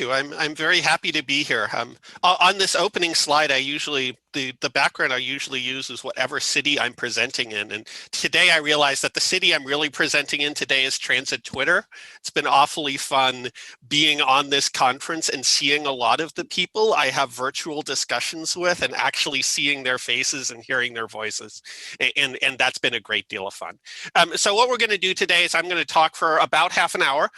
you. I'm very happy to be here. On this opening slide, the background I usually use is whatever city I'm presenting in. And today I realized that the city I'm really presenting in today is Transit Twitter. It's been awfully fun being on this conference and seeing a lot of the people I have virtual discussions with and actually seeing their faces and hearing their voices. And that's been a great deal of fun. So what we're going to do today is I'm going to talk for about half an hour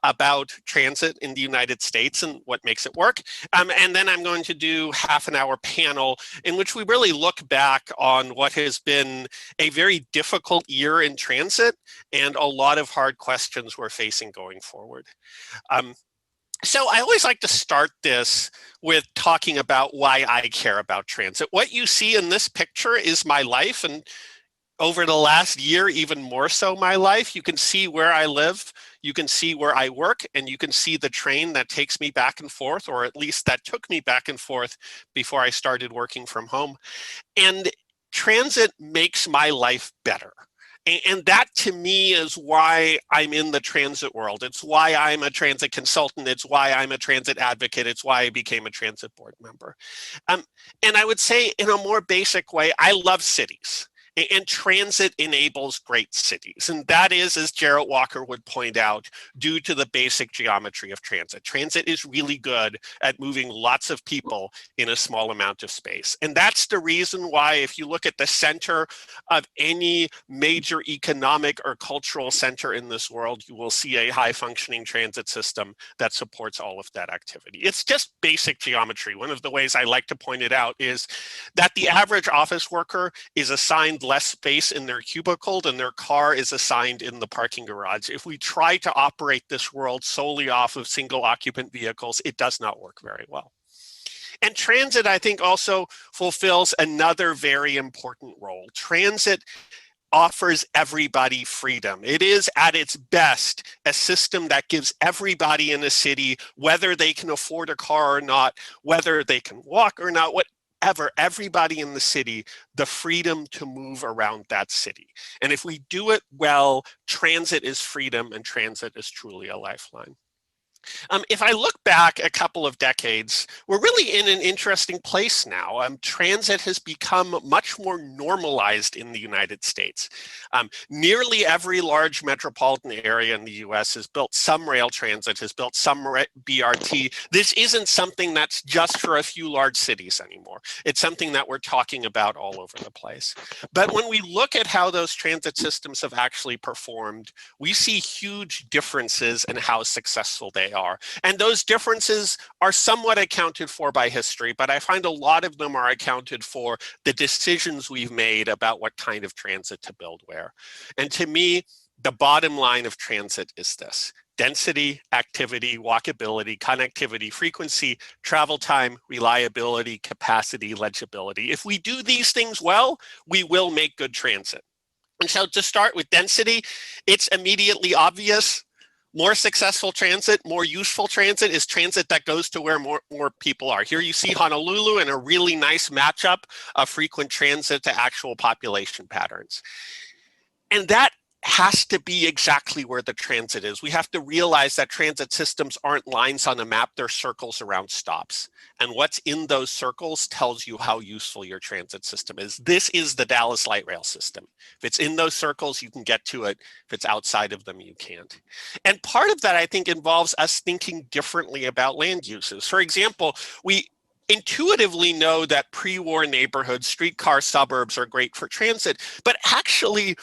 about transit in the United States and what makes it work. And then I'm going to do half an hour panel in which we really look back on what has been a very difficult year in transit and a lot of hard questions we're facing going forward. So I always like to start this with talking about why I care about transit. What you see in this picture is my life, and over the last year, even more so my life. You can see where I live, you can see where I work, and you can see the train that takes me back and forth, or at least that took me back and forth before I started working from home. And transit makes my life better. And that to me is why I'm in the transit world. It's why I'm a transit consultant. It's why I'm a transit advocate. It's why I became a transit board member. And I would say in a more basic way, I love cities. And transit enables great cities. And that is, as Jarrett Walker would point out, due to the basic geometry of transit. Transit is really good at moving lots of people in a small amount of space. And that's the reason why, if you look at the center of any major economic or cultural center in this world, you will see a high functioning transit system that supports all of that activity. It's just basic geometry. One of the ways I like to point it out is that the average office worker is assigned less space in their cubicle than their car is assigned in the parking garage. If we try to operate this world solely off of single occupant vehicles, it does not work very well. And transit, I think, also fulfills another very important role. Transit offers everybody freedom. It is at its best a system that gives everybody in a city, whether they can afford a car or not, whether they can walk or not, everybody in the city, the freedom to move around that city. And if we do it well, transit is freedom and transit is truly a lifeline. If I look back a couple of decades, we're really in an interesting place now. Transit has become much more normalized in the United States. Nearly every large metropolitan area in the US has built some rail transit, has built some BRT. This isn't something that's just for a few large cities anymore. It's something that we're talking about all over the place. But when we look at how those transit systems have actually performed, we see huge differences in how successful they are. And those differences are somewhat accounted for by history, but I find a lot of them are accounted for the decisions we've made about what kind of transit to build where. And to me, the bottom line of transit is this: density, activity, walkability, connectivity, frequency, travel time, reliability, capacity, legibility. If we do these things well, we will make good transit. And so to start with density, it's immediately obvious. More successful transit, more useful transit is transit that goes to where more people are. Here you see Honolulu in a really nice matchup of frequent transit to actual population patterns. And that has to be exactly where the transit is. We have to realize that transit systems aren't lines on a map, they're circles around stops. And what's in those circles tells you how useful your transit system is. This is the Dallas Light Rail system. If it's in those circles, you can get to it. If it's outside of them, you can't. And part of that, I think, involves us thinking differently about land uses. For example, we intuitively know that pre-war neighborhoods, streetcar suburbs are great for transit, but actually,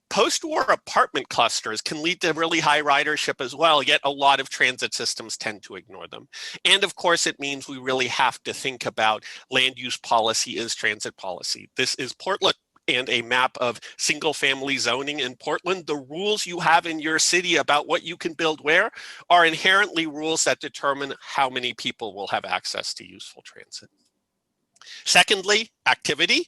post-war apartment clusters can lead to really high ridership as well, yet a lot of transit systems tend to ignore them. And of course, it means we really have to think about land use policy as transit policy. This is Portland and a map of single family zoning in Portland. The rules you have in your city about what you can build where are inherently rules that determine how many people will have access to useful transit. Secondly, activity.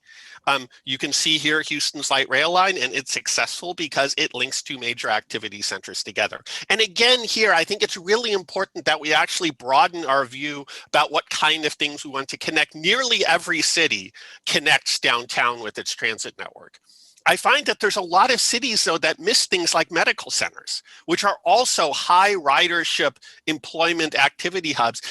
You can see here Houston's light rail line, and it's successful because it links two major activity centers together. And again, here, I think it's really important that we actually broaden our view about what kind of things we want to connect. Nearly every city connects downtown with its transit network. I find that there's a lot of cities, though, that miss things like medical centers, which are also high ridership employment activity hubs.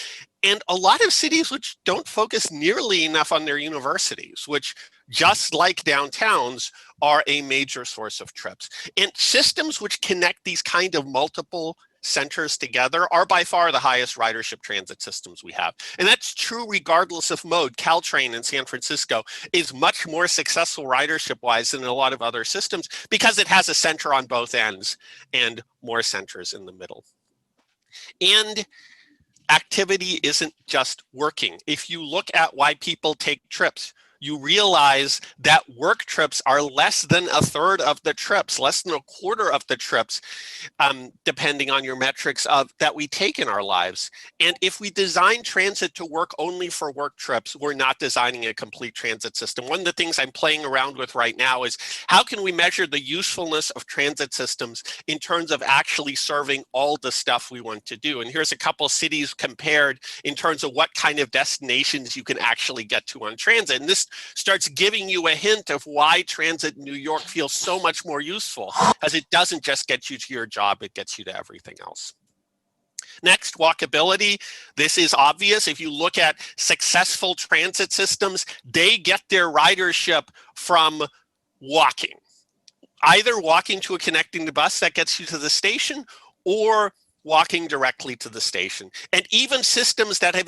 And a lot of cities which don't focus nearly enough on their universities, which, just like downtowns, are a major source of trips. And systems which connect these kind of multiple centers together are by far the highest ridership transit systems we have. And that's true regardless of mode. Caltrain in San Francisco is much more successful ridership-wise than a lot of other systems because it has a center on both ends and more centers in the middle. And activity isn't just working. If you look at why people take trips, you realize that work trips are less than a third of the trips, less than a quarter of the trips, depending on your metrics that we take in our lives. And if we design transit to work only for work trips, we're not designing a complete transit system. One of the things I'm playing around with right now is how can we measure the usefulness of transit systems in terms of actually serving all the stuff we want to do. And here's a couple cities compared in terms of what kind of destinations you can actually get to on transit. And this starts giving you a hint of why transit in New York feels so much more useful, as it doesn't just get you to your job, it gets you to everything else. Next, walkability. This is obvious. If you look at successful transit systems, they get their ridership from walking. Either walking to a connecting bus that gets you to the station, or walking directly to the station. And even systems that have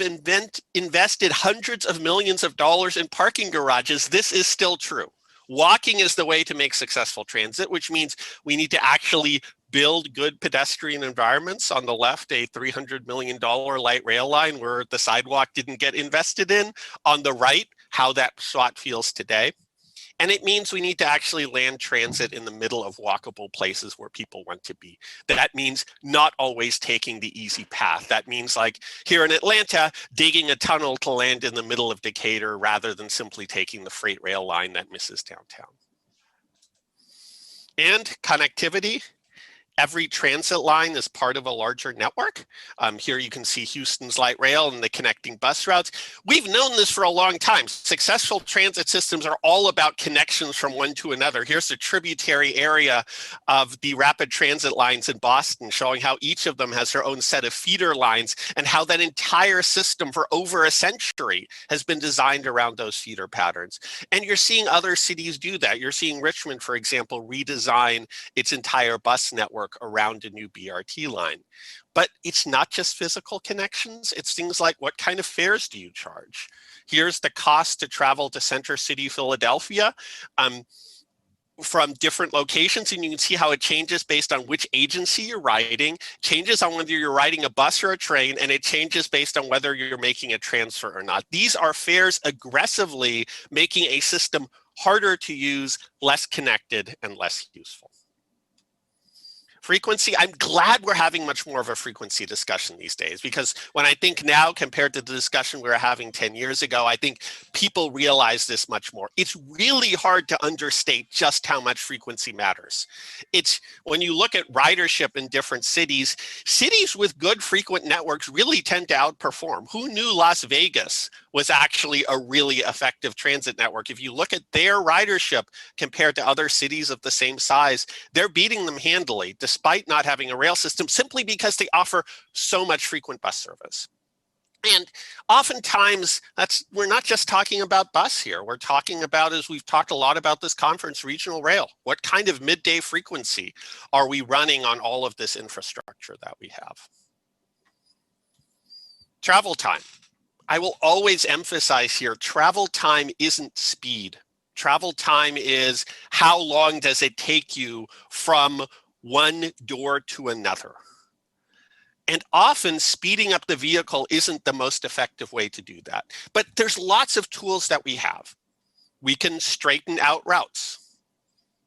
invested hundreds of millions of dollars in parking garages, this is still true. Walking is the way to make successful transit, which means we need to actually build good pedestrian environments. On the left, a $300 million light rail line where the sidewalk didn't get invested in. On the right, how that SWAT feels today. And it means we need to actually land transit in the middle of walkable places where people want to be. That means not always taking the easy path. That means, like here in Atlanta, digging a tunnel to land in the middle of Decatur rather than simply taking the freight rail line that misses downtown. And connectivity. Every transit line is part of a larger network. Here you can see Houston's light rail and the connecting bus routes. We've known this for a long time. Successful transit systems are all about connections from one to another. Here's a tributary area of the rapid transit lines in Boston, showing how each of them has their own set of feeder lines and how that entire system for over a century has been designed around those feeder patterns. And you're seeing other cities do that. You're seeing Richmond, for example, redesign its entire bus network around a new BRT line. But it's not just physical connections, it's things like what kind of fares do you charge? Here's the cost to travel to Center City, Philadelphia from different locations, and you can see how it changes based on which agency you're riding, changes on whether you're riding a bus or a train, and it changes based on whether you're making a transfer or not. These are fares aggressively making a system harder to use, less connected, and less useful. Frequency, I'm glad we're having much more of a frequency discussion these days, because when I think now compared to the discussion we were having 10 years ago, I think people realize this much more. It's really hard to understate just how much frequency matters. It's when you look at ridership in different cities, cities with good frequent networks really tend to outperform. Who knew Las Vegas was actually a really effective transit network? If you look at their ridership compared to other cities of the same size, they're beating them handily, despite not having a rail system, simply because they offer so much frequent bus service. And oftentimes, we're not just talking about bus here. We're talking about, as we've talked a lot about this conference, regional rail. What kind of midday frequency are we running on all of this infrastructure that we have? Travel time. I will always emphasize here, travel time isn't speed. Travel time is how long does it take you from one door to another. And often speeding up the vehicle isn't the most effective way to do that. But there's lots of tools that we have. We can straighten out routes.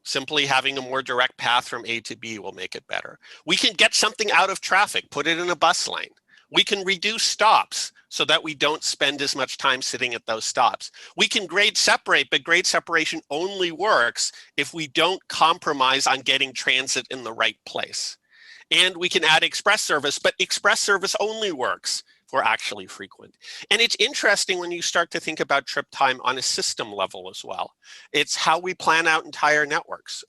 Simply having a more direct path from A to B will make it better. We can get something out of traffic, put it in a bus lane. We can reduce stops so that we don't spend as much time sitting at those stops. We can grade separate, but grade separation only works if we don't compromise on getting transit in the right place. And we can add express service, but express service only works were actually frequent. And it's interesting when you start to think about trip time on a system level as well. It's how we plan out entire networks.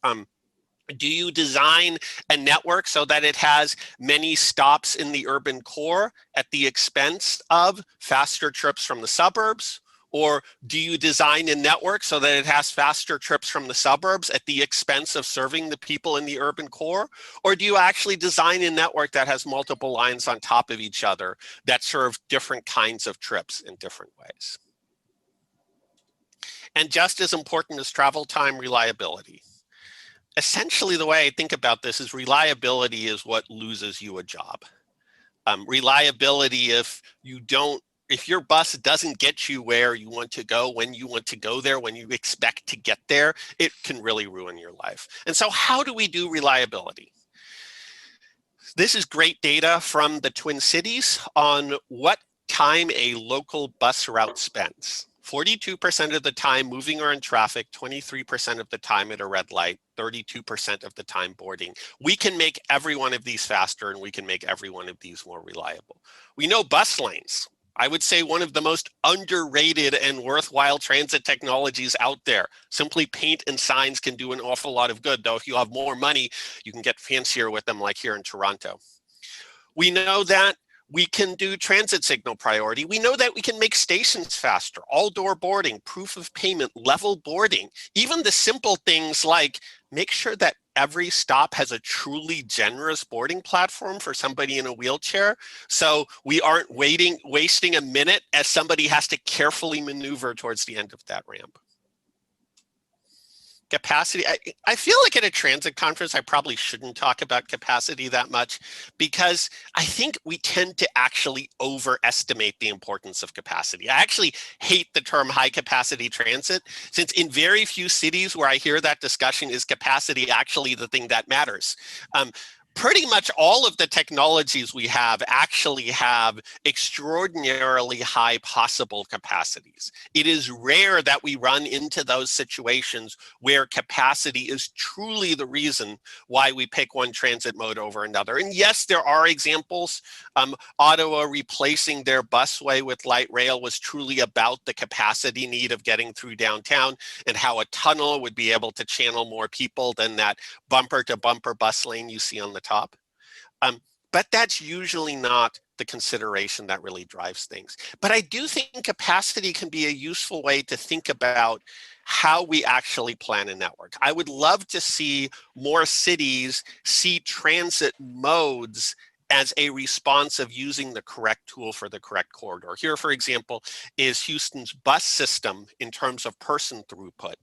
Do you design a network so that it has many stops in the urban core at the expense of faster trips from the suburbs? Or do you design a network so that it has faster trips from the suburbs at the expense of serving the people in the urban core? Or do you actually design a network that has multiple lines on top of each other that serve different kinds of trips in different ways? And just as important as travel time, reliability. Essentially, the way I think about this is reliability is what loses you a job. Reliability, if your bus doesn't get you where you want to go, when you want to go there, when you expect to get there, it can really ruin your life. And so how do we do reliability? This is great data from the Twin Cities on what time a local bus route spends. 42% of the time moving or in traffic, 23% of the time at a red light, 32% of the time boarding. We can make every one of these faster, and we can make every one of these more reliable. We know bus lanes. I would say one of the most underrated and worthwhile transit technologies out there. Simply paint and signs can do an awful lot of good, though if you have more money, you can get fancier with them, like here in Toronto. We know that we can do transit signal priority. We know that we can make stations faster, all door boarding, proof of payment, level boarding, even the simple things like make sure that every stop has a truly generous boarding platform for somebody in a wheelchair. So we aren't wasting a minute as somebody has to carefully maneuver towards the end of that ramp. Capacity, I feel like at a transit conference, I probably shouldn't talk about capacity that much because I think we tend to actually overestimate the importance of capacity. I actually hate the term high capacity transit, since in very few cities where I hear that discussion is capacity actually the thing that matters. Pretty much all of the technologies we have actually have extraordinarily high possible capacities. It is rare that we run into those situations where capacity is truly the reason why we pick one transit mode over another. And yes, there are examples. Ottawa replacing their busway with light rail was truly about the capacity need of getting through downtown and how a tunnel would be able to channel more people than that bumper to bumper bus lane you see on the top. But that's usually not the consideration that really drives things. But I do think capacity can be a useful way to think about how we actually plan a network. I would love to see more cities see transit modes as a response of using the correct tool for the correct corridor. Here, for example, is Houston's bus system in terms of person throughput.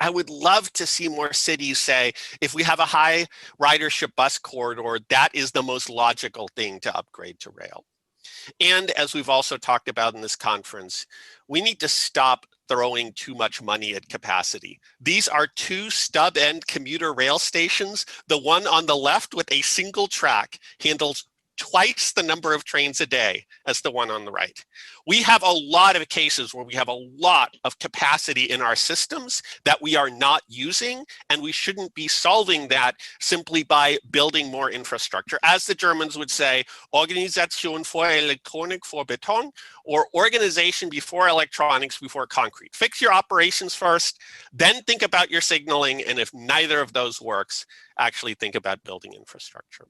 I would love to see more cities say, if we have a high ridership bus corridor, that is the most logical thing to upgrade to rail. And as we've also talked about in this conference, we need to stop throwing too much money at capacity. These are two stub-end commuter rail stations. The one on the left with a single track handles twice the number of trains a day as the one on the right. We have a lot of cases where we have a lot of capacity in our systems that we are not using, and we shouldn't be solving that simply by building more infrastructure. As the Germans would say, Organisation vor Elektronik vor Beton, or organization before electronics before concrete. Fix your operations first, then think about your signaling, and if neither of those works, actually think about building infrastructure.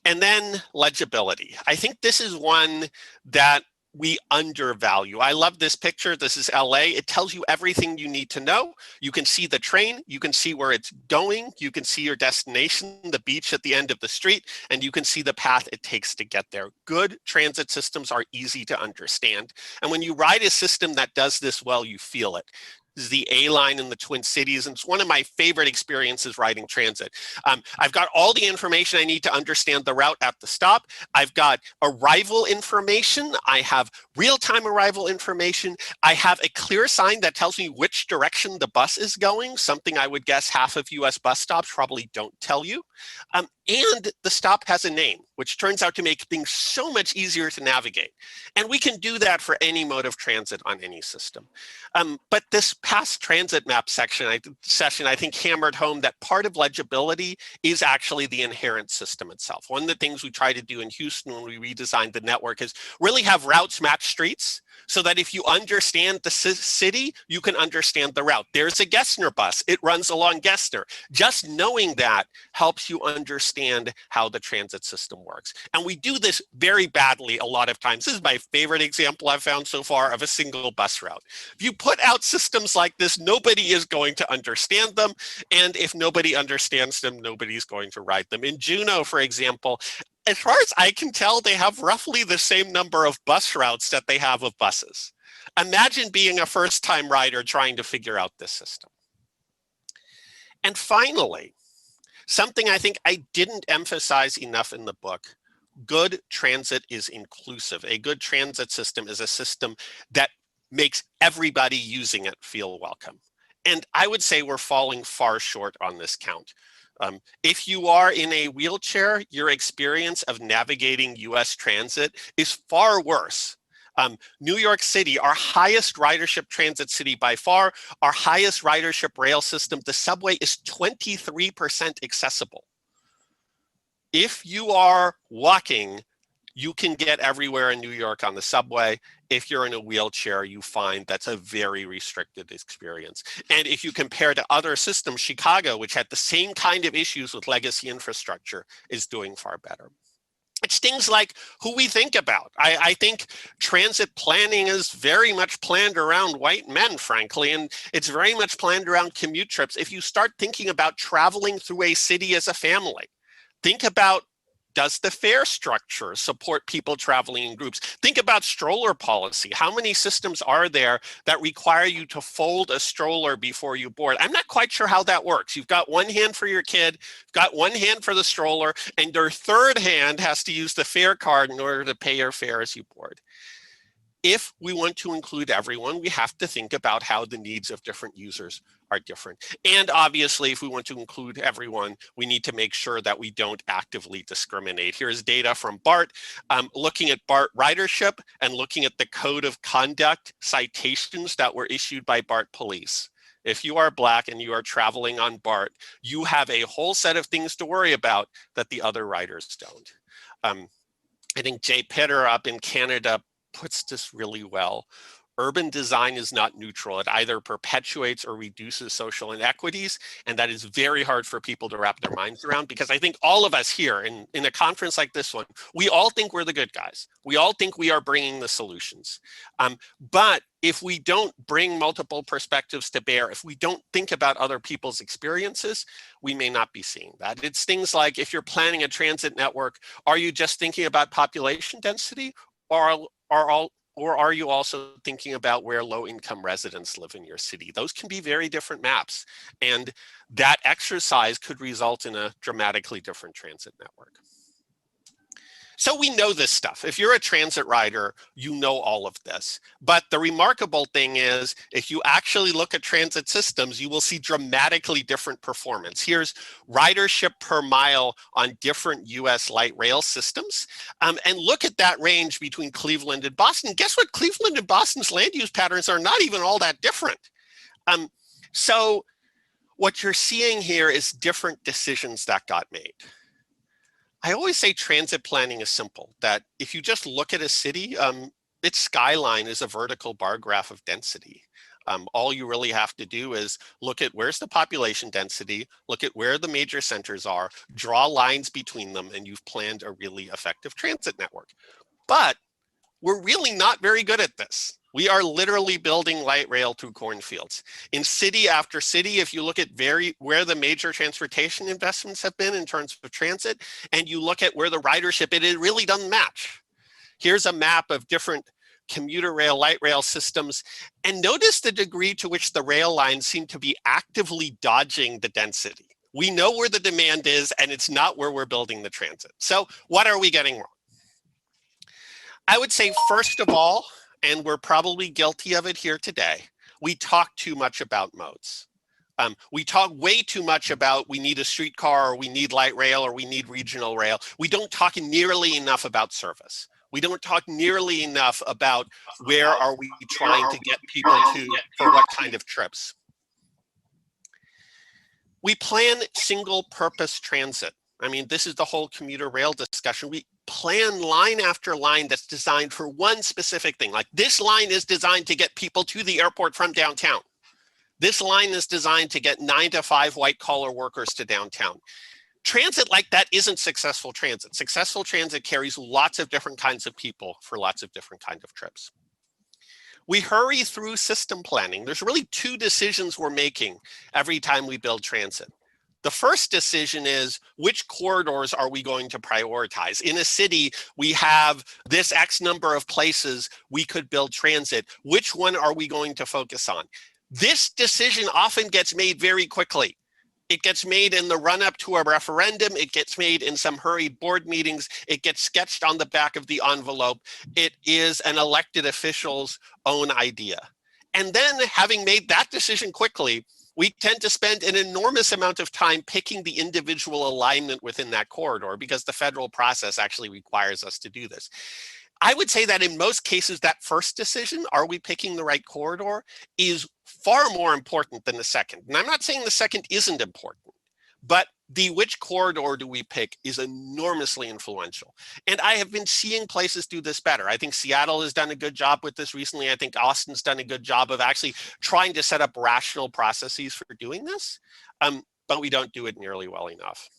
And then legibility. I think this is one that we undervalue. I love this picture. This is LA. It tells you everything you need to know. You can see the train, you can see where it's going, you can see your destination, the beach at the end of the street, and you can see the path it takes to get there. Good transit systems are easy to understand. And when you ride a system that does this well, you feel it. This is the A line in the Twin Cities, and it's one of my favorite experiences riding transit. I've got all the information I need to understand the route at the stop. I've got arrival information. I have real-time arrival information. I have a clear sign that tells me which direction the bus is going, something I would guess half of US bus stops probably don't tell you. And the stop has a name, which turns out to make things so much easier to navigate. And we can do that for any mode of transit on any system. But this past transit map session, I think hammered home that part of legibility is actually the inherent system itself. One of the things we tried to do in Houston when we redesigned the network is really have routes match streets, so that if you understand the city, you can understand the route. There's a Gessner bus, it runs along Gessner. Just knowing that helps you understand how the transit system works. And we do this very badly a lot of times. This is my favorite example I've found so far of a single bus route. If you put out systems like this, nobody is going to understand them. And if nobody understands them, nobody's going to ride them. In Juneau, for example, as far as I can tell, they have roughly the same number of bus routes that they have of buses. Imagine being a first-time rider trying to figure out this system. And finally, something I think I didn't emphasize enough in the book, good transit is inclusive. A good transit system is a system that makes everybody using it feel welcome. And I would say we're falling far short on this count. If you are in a wheelchair, your experience of navigating US transit is far worse. New York City, our highest ridership transit city by far, our highest ridership rail system, the subway is 23% accessible. If you are walking, you can get everywhere in New York on the subway. If you're in a wheelchair, you find that's a very restricted experience. And if you compare to other systems, Chicago, which had the same kind of issues with legacy infrastructure, is doing far better. It's things like who we think about. I think transit planning is very much planned around white men, frankly, and it's very much planned around commute trips. If you start thinking about traveling through a city as a family, think about, does the fare structure support people traveling in groups? Think about stroller policy. How many systems are there that require you to fold a stroller before you board? I'm not quite sure how that works. You've got one hand for your kid, you've got one hand for the stroller, and your third hand has to use the fare card in order to pay your fare as you board. If we want to include everyone, we have to think about how the needs of different users are different. And obviously, if we want to include everyone, we need to make sure that we don't actively discriminate. Here's data from BART, looking at BART ridership and looking at the code of conduct citations that were issued by BART police. If you are Black and you are traveling on BART, you have a whole set of things to worry about that the other riders don't. I think Jay Pitter up in Canada puts this really well. Urban design is not neutral. It either perpetuates or reduces social inequities, and that is very hard for people to wrap their minds around, because I think all of us here in a conference like this one, we all think we're the good guys. We all think we are bringing the solutions. But if we don't bring multiple perspectives to bear, if we don't think about other people's experiences, we may not be seeing that. It's things like, if you're planning a transit network, are you just thinking about population density, or are you also thinking about where low-income residents live in your city? Those can be very different maps, and that exercise could result in a dramatically different transit network. So we know this stuff. If you're a transit rider, you know all of this. But the remarkable thing is, if you actually look at transit systems, you will see dramatically different performance. Here's ridership per mile on different US light rail systems. And look at that range between Cleveland and Boston. Guess what? Cleveland and Boston's land use patterns are not even all that different. So what you're seeing here is different decisions that got made. I always say transit planning is simple, that if you just look at a city, its skyline is a vertical bar graph of density. All you really have to do is look at where's the population density, look at where the major centers are, draw lines between them, and you've planned a really effective transit network. But we're really not very good at this. We are literally building light rail through cornfields. In city after city, if you look at where the major transportation investments have been in terms of transit, and you look at where the ridership, it really doesn't match. Here's a map of different commuter rail, light rail systems, and notice the degree to which the rail lines seem to be actively dodging the density. We know where the demand is, and it's not where we're building the transit. So what are we getting wrong? I would say, first of all, and we're probably guilty of it here today, we talk too much about modes. We talk way too much about we need a streetcar, or we need light rail, or we need regional rail. We don't talk nearly enough about service. We don't talk nearly enough about where are we trying to get people to for what kind of trips. We plan single purpose transit. I mean, this is the whole commuter rail discussion. We plan line after line that's designed for one specific thing. Like this line is designed to get people to the airport from downtown. This line is designed to get 9 to 5 white collar workers to downtown. Transit like that isn't successful transit. Successful transit carries lots of different kinds of people for lots of different kinds of trips. We hurry through system planning. There's really 2 decisions we're making every time we build transit. The first decision is which corridors are we going to prioritize? In a city, we have this X number of places we could build transit. Which one are we going to focus on? This decision often gets made very quickly. It gets made in the run-up to a referendum. It gets made in some hurried board meetings. It gets sketched on the back of the envelope. It is an elected official's own idea. And then having made that decision quickly, we tend to spend an enormous amount of time picking the individual alignment within that corridor because the federal process actually requires us to do this. I would say that in most cases, that first decision, are we picking the right corridor, is far more important than the second. And I'm not saying the second isn't important, but the which corridor do we pick is enormously influential. And I have been seeing places do this better. I think Seattle has done a good job with this recently. I think Austin's done a good job of actually trying to set up rational processes for doing this, but we don't do it nearly well enough.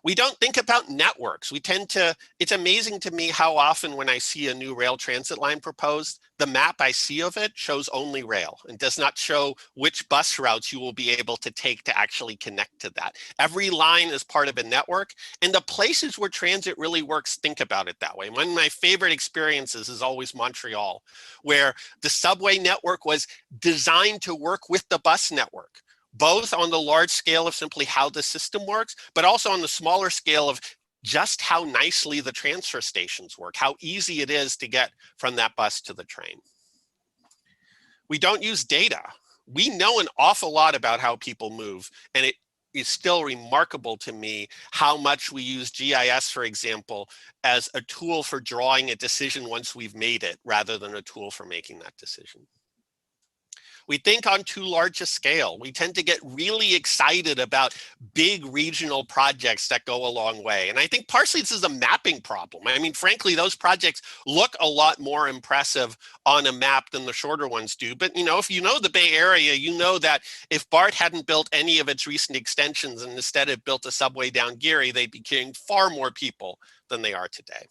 We don't think about networks. We tend to, it's amazing to me how often when I see a new rail transit line proposed, the map I see of it shows only rail and does not show which bus routes you will be able to take to actually connect to that. Every line is part of a network, and the places where transit really works think about it that way. One of my favorite experiences is always Montreal, where the subway network was designed to work with the bus network, both on the large scale of simply how the system works, but also on the smaller scale of just how nicely the transfer stations work, how easy it is to get from that bus to the train. We don't use data. We know an awful lot about how people move, and it is still remarkable to me how much we use GIS, for example, as a tool for drawing a decision once we've made it, rather than a tool for making that decision. We think on too large a scale. We tend to get really excited about big regional projects that go a long way. And I think partially this is a mapping problem. I mean, frankly, those projects look a lot more impressive on a map than the shorter ones do. But, you know, if you know the Bay Area, you know that if BART hadn't built any of its recent extensions and instead had built a subway down Geary, they'd be carrying far more people than they are today.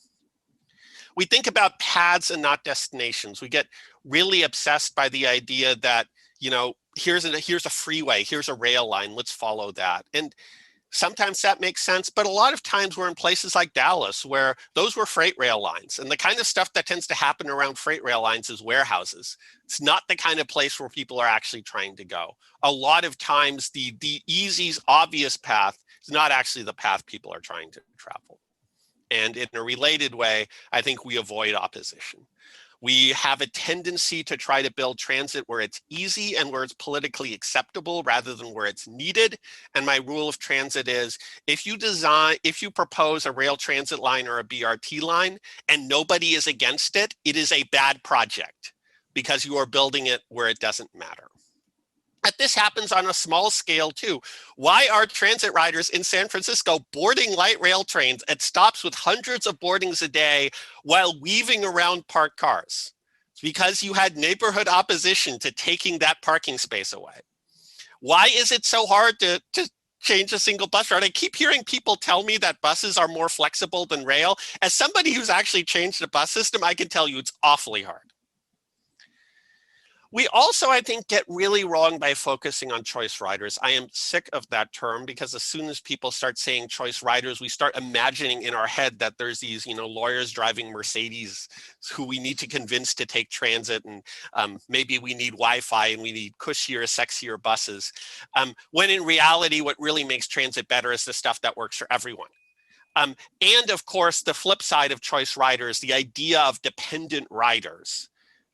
We think about paths and not destinations. We get really obsessed by the idea that, you know, here's a freeway, here's a rail line, let's follow that. And sometimes that makes sense, but a lot of times we're in places like Dallas where those were freight rail lines. And the kind of stuff that tends to happen around freight rail lines is warehouses. It's not the kind of place where people are actually trying to go. A lot of times the easy, obvious path is not actually the path people are trying to travel. And in a related way, I think we avoid opposition. We have a tendency to try to build transit where it's easy and where it's politically acceptable rather than where it's needed. And my rule of transit is if you propose a rail transit line or a BRT line and nobody is against it, it is a bad project because you are building it where it doesn't matter. But this happens on a small scale too. Why are transit riders in San Francisco boarding light rail trains at stops with hundreds of boardings a day while weaving around parked cars? It's because you had neighborhood opposition to taking that parking space away. Why is it so hard to change a single bus route? I keep hearing people tell me that buses are more flexible than rail. As somebody who's actually changed the bus system, I can tell you it's awfully hard. We also, I think, get really wrong by focusing on choice riders. I am sick of that term because as soon as people start saying choice riders, we start imagining in our head that there's these, you know, lawyers driving Mercedes who we need to convince to take transit, and maybe we need Wi-Fi and we need cushier, sexier buses. When in reality, what really makes transit better is the stuff that works for everyone. And of course, the flip side of choice riders, the idea of dependent riders.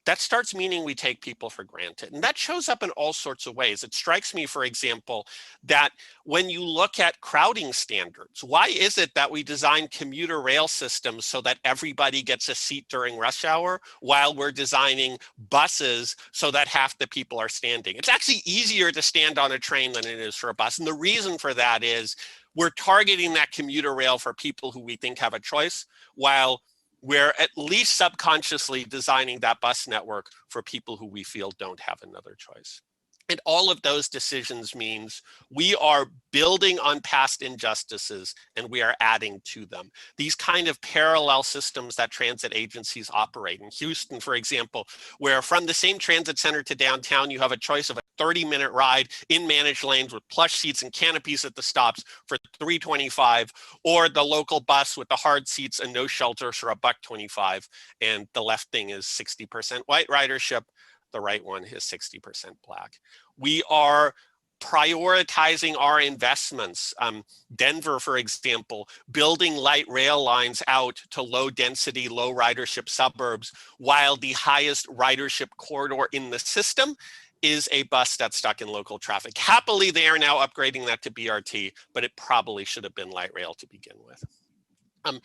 that starts meaning we take people for granted. And that shows up in all sorts of ways. It strikes me, for example, that when you look at crowding standards, why is it that we design commuter rail systems so that everybody gets a seat during rush hour while we're designing buses so that half the people are standing? It's actually easier to stand on a train than it is for a bus. And the reason for that is we're targeting that commuter rail for people who we think have a choice, while we're at least subconsciously designing that bus network for people who we feel don't have another choice. And all of those decisions means we are building on past injustices and we are adding to them. These kind of parallel systems that transit agencies operate. In Houston, for example, where from the same transit center to downtown, you have a choice of a 30-minute ride in managed lanes with plush seats and canopies at the stops for $3.25, or the local bus with the hard seats and no shelters for $1.25. And the left thing is 60% white ridership. The right one is 60% Black. We are prioritizing our investments. Denver, for example, building light rail lines out to low density, low ridership suburbs, while the highest ridership corridor in the system is a bus that's stuck in local traffic. Happily, they are now upgrading that to BRT, but it probably should have been light rail to begin with. And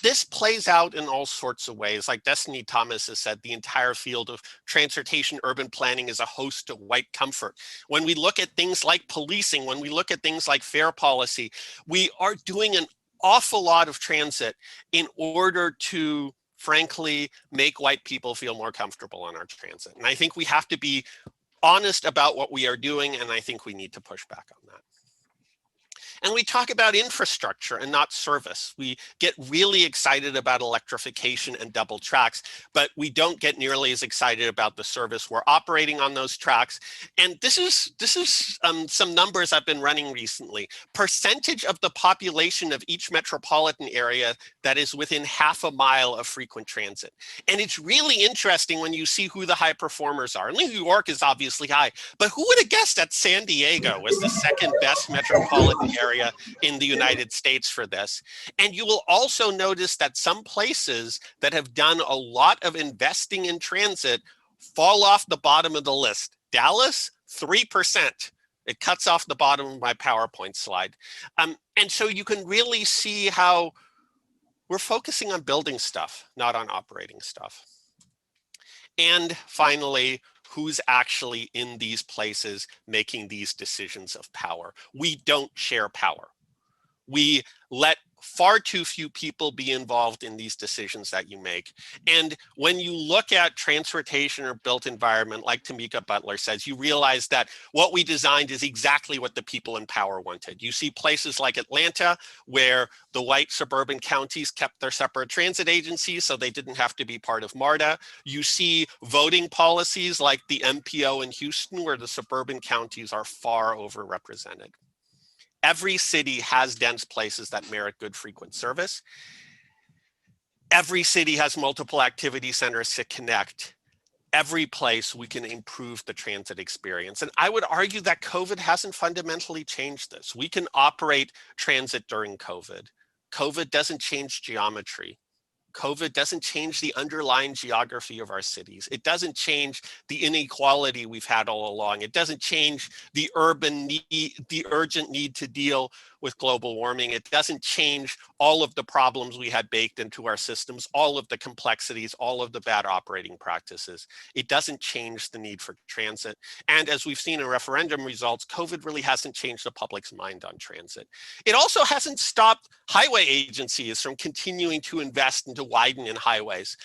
this plays out in all sorts of ways. Like Destiny Thomas has said, the entire field of transportation urban planning is a host to white comfort. When we look at things like policing, when we look at things like fare policy, we are doing an awful lot of transit in order to, frankly, make white people feel more comfortable on our transit. And I think we have to be honest about what we are doing, and I think we need to push back on that. And we talk about infrastructure and not service. We get really excited about electrification and double tracks, but we don't get nearly as excited about the service we're operating on those tracks. And this is some numbers I've been running recently. Percentage of the population of each metropolitan area that is within half a mile of frequent transit. And it's really interesting when you see who the high performers are. New York is obviously high, but who would have guessed that San Diego was the second best metropolitan area in the United States for this? And you will also notice that some places that have done a lot of investing in transit fall off the bottom of the list. Dallas, 3%. It cuts off the bottom of my PowerPoint slide. And so you can really see how we're focusing on building stuff, not on operating stuff. And finally, who's actually in these places making these decisions of power? We don't share power. We let far too few people be involved in these decisions that you make. And when you look at transportation or built environment, like Tamika Butler says, you realize that what we designed is exactly what the people in power wanted. You see places like Atlanta, where the white suburban counties kept their separate transit agencies, so they didn't have to be part of MARTA. You see voting policies like the MPO in Houston, where the suburban counties are far overrepresented. Every city has dense places that merit good frequent service. Every city has multiple activity centers to connect. Every place we can improve the transit experience. And I would argue that COVID hasn't fundamentally changed this. We can operate transit during COVID. COVID doesn't change geometry. COVID doesn't change the underlying geography of our cities. It doesn't change the inequality we've had all along. It doesn't change the urban need, the urgent need to deal with global warming. It doesn't change all of the problems we had baked into our systems, all of the complexities, all of the bad operating practices. It doesn't change the need for transit. And as we've seen in referendum results, COVID really hasn't changed the public's mind on transit. It also hasn't stopped highway agencies from continuing to invest and to widen in highways.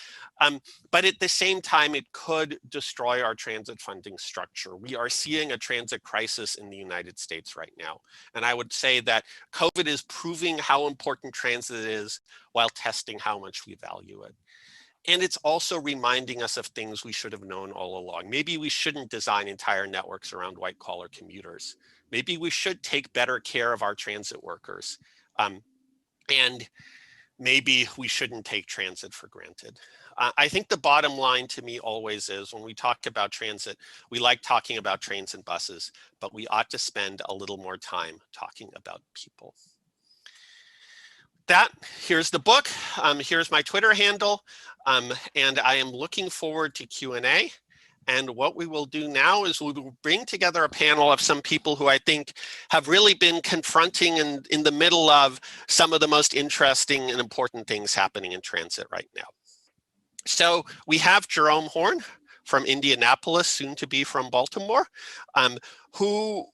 But at the same time, it could destroy our transit funding structure. We are seeing a transit crisis in the United States right now. And I would say that COVID is proving how important transit is while testing how much we value it. And it's also reminding us of things we should have known all along. Maybe we shouldn't design entire networks around white collar commuters. Maybe we should take better care of our transit workers. And maybe we shouldn't take transit for granted. I think the bottom line to me always is when we talk about transit, we like talking about trains and buses, but we ought to spend a little more time talking about people. that, here's the book. Here's my Twitter handle. And I am looking forward to Q&A. And what we will do now is we will bring together a panel of some people who I think have really been confronting and in the middle of some of the most interesting and important things happening in transit right now. So we have Jerome Horn from Indianapolis, soon to be from Baltimore, who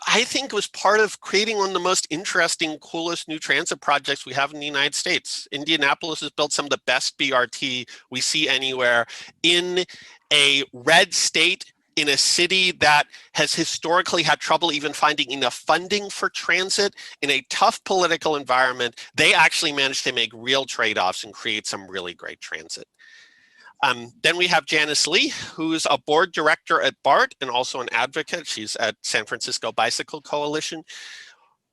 I think was part of creating one of the most interesting, coolest new transit projects we have in the United States. Indianapolis has built some of the best BRT we see anywhere in a red state, in a city that has historically had trouble even finding enough funding for transit. In a tough political environment, they actually managed to make real trade-offs and create some really great transit. Then we have Janice Lee, who's a board director at BART and also an advocate. She's at San Francisco Bicycle Coalition.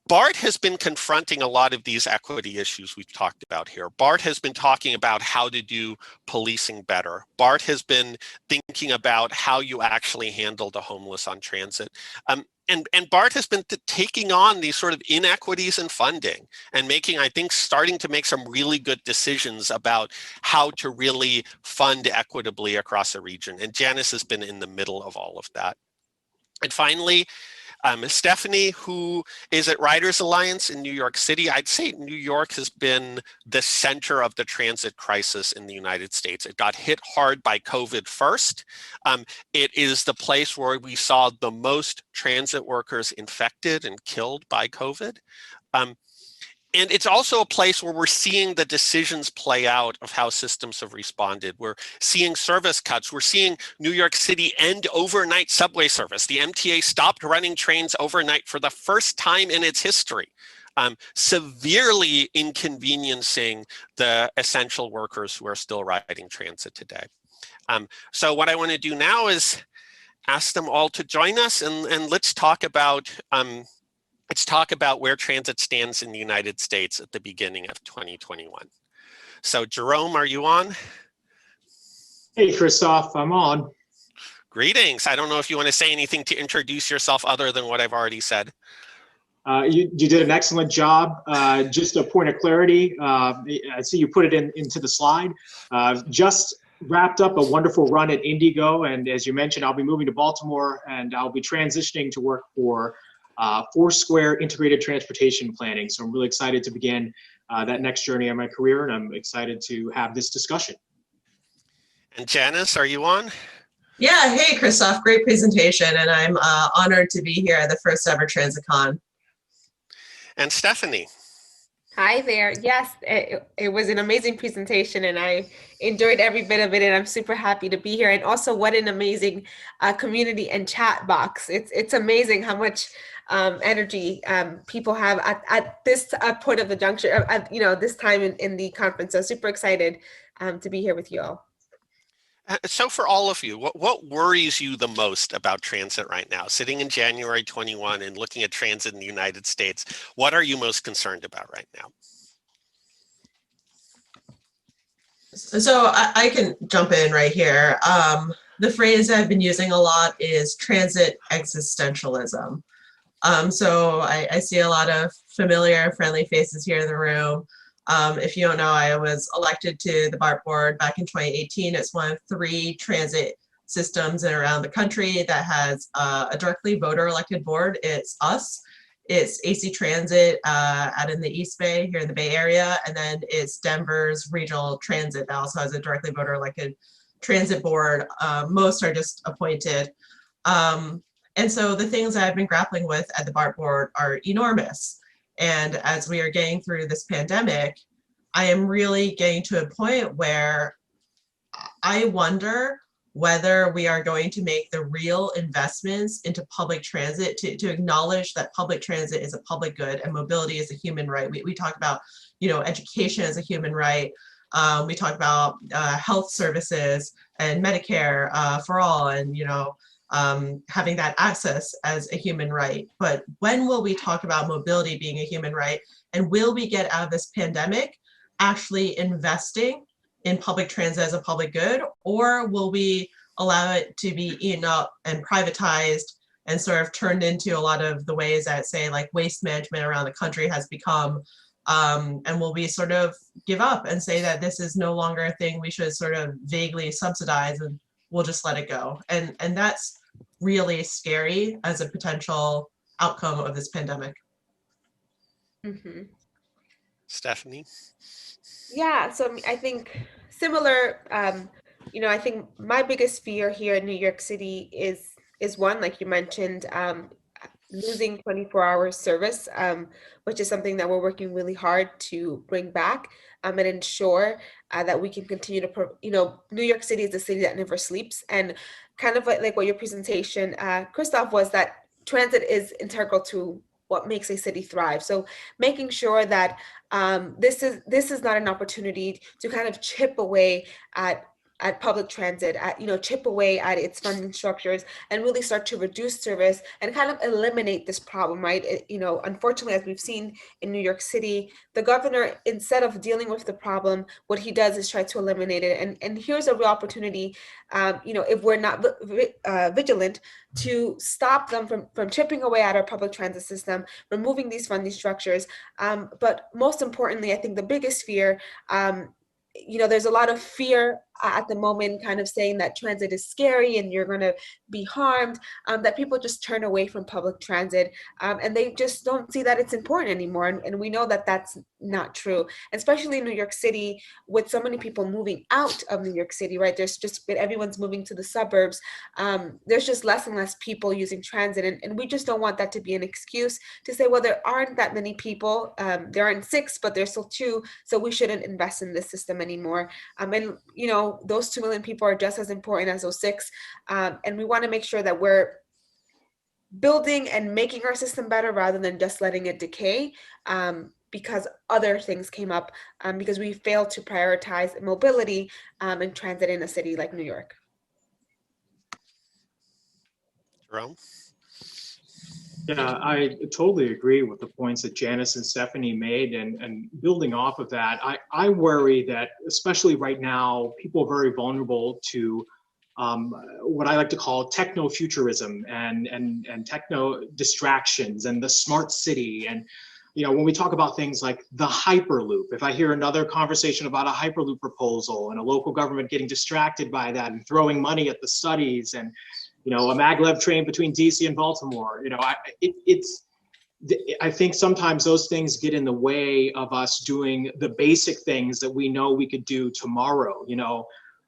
BART has been confronting a lot of these equity issues we've talked about here. BART has been talking about how to do policing better. BART has been thinking about how you actually handle the homeless on transit. And BART has been taking on these sort of inequities in funding and making, I think, starting to make some really good decisions about how to really fund equitably across the region. And Janice has been in the middle of all of that. And finally, Stephanie, who is at Riders Alliance in New York City. I'd say New York has been the center of the transit crisis in the United States. It got hit hard by COVID first. It is the place where we saw the most transit workers infected and killed by COVID. And it's also a place where we're seeing the decisions play out of how systems have responded. We're seeing service cuts. We're seeing New York City end overnight subway service. The MTA stopped running trains overnight for the first time in its history, severely inconveniencing the essential workers who are still riding transit today. So what I want to do now is ask them all to join us, and let's talk about where transit stands in the United States at the beginning of 2021. So Jerome, are you on? Hey, Christof, I'm on. Greetings. I don't know if you want to say anything to introduce yourself other than what I've already said. You did an excellent job. Just a point of clarity, I see you put it into the slide. Just wrapped up a wonderful run at Indigo, and as you mentioned, I'll be moving to Baltimore, and I'll be transitioning to work for Foursquare Integrated Transportation Planning. So I'm really excited to begin that next journey in my career, and I'm excited to have this discussion. And Janice, are you on? Yeah, hey Christof, great presentation, and I'm honored to be here at the first ever TransitCon. And Stephanie. Hi there. Yes, it was an amazing presentation and I enjoyed every bit of it, and I'm super happy to be here. And also what an amazing community and chat box. It's amazing how much energy people have at this point of the juncture, this time in the conference. So super excited to be here with you all. So for all of you, what worries you the most about transit right now? Sitting in January 21 and looking at transit in the United States, what are you most concerned about right now? So I can jump in right here. The phrase I've been using a lot is transit existentialism. So I see a lot of familiar, friendly faces here in the room. If you don't know, I was elected to the BART board back in 2018. It's one of 3 transit systems around the country that has a directly voter elected board. It's us. It's AC Transit out in the East Bay, here in the Bay Area, and then it's Denver's Regional Transit that also has a directly voter elected transit board. Most are just appointed. And so the things I've been grappling with at the BART board are enormous. And as we are getting through this pandemic, I am really getting to a point where I wonder whether we are going to make the real investments into public transit to acknowledge that public transit is a public good and mobility is a human right. We talk about, education as a human right. We talk about health services and Medicare for all, and having that access as a human right. But when will we talk about mobility being a human right? And will we get out of this pandemic actually investing in public transit as a public good, or will we allow it to be eaten up and privatized and sort of turned into a lot of the ways that, say, like waste management around the country has become And will we sort of give up and say that this is no longer a thing we should sort of vaguely subsidize and we'll just let it go? And that's really scary as a potential outcome of this pandemic. Mm-hmm. Stephanie? Yeah, so I think similar, I think my biggest fear here in New York City is one, like you mentioned, losing 24-hour service, which is something that we're working really hard to bring back, and ensure that we can continue to, New York City is a city that never sleeps. And kind of like what your presentation, Christof, was that transit is integral to what makes a city thrive. So making sure that this is not an opportunity to kind of chip away at public transit, chip away at its funding structures and really start to reduce service and kind of eliminate this problem, right? Unfortunately, as we've seen in New York City, the governor, instead of dealing with the problem, what he does is try to eliminate it. And here's a real opportunity, if we're not vigilant, to stop them from chipping away at our public transit system, removing these funding structures. But most importantly, I think the biggest fear, there's a lot of fear at the moment, kind of saying that transit is scary and you're going to be harmed, that people just turn away from public transit, and they just don't see that it's important anymore. And we know that that's not true, especially in New York City, with so many people moving out of New York City, right? Everyone's moving to the suburbs. There's just less and less people using transit. And we just don't want that to be an excuse to say, well, there aren't that many people. There aren't 6, but there's still 2. So we shouldn't invest in this system anymore. And those 2 million people are just as important as those 6. And we want to make sure that we're building and making our system better rather than just letting it decay, because other things came up, because we failed to prioritize mobility and transit in a city like New York. Jerome? Yeah, I totally agree with the points that Janice and Stephanie made, and building off of that, I worry that especially right now, people are very vulnerable to what I like to call techno-futurism and techno distractions and the smart city. And when we talk about things like the Hyperloop, if I hear another conversation about a Hyperloop proposal and a local government getting distracted by that and throwing money at the studies, and a maglev train between DC and Baltimore. I think sometimes those things get in the way of us doing the basic things that we know we could do tomorrow.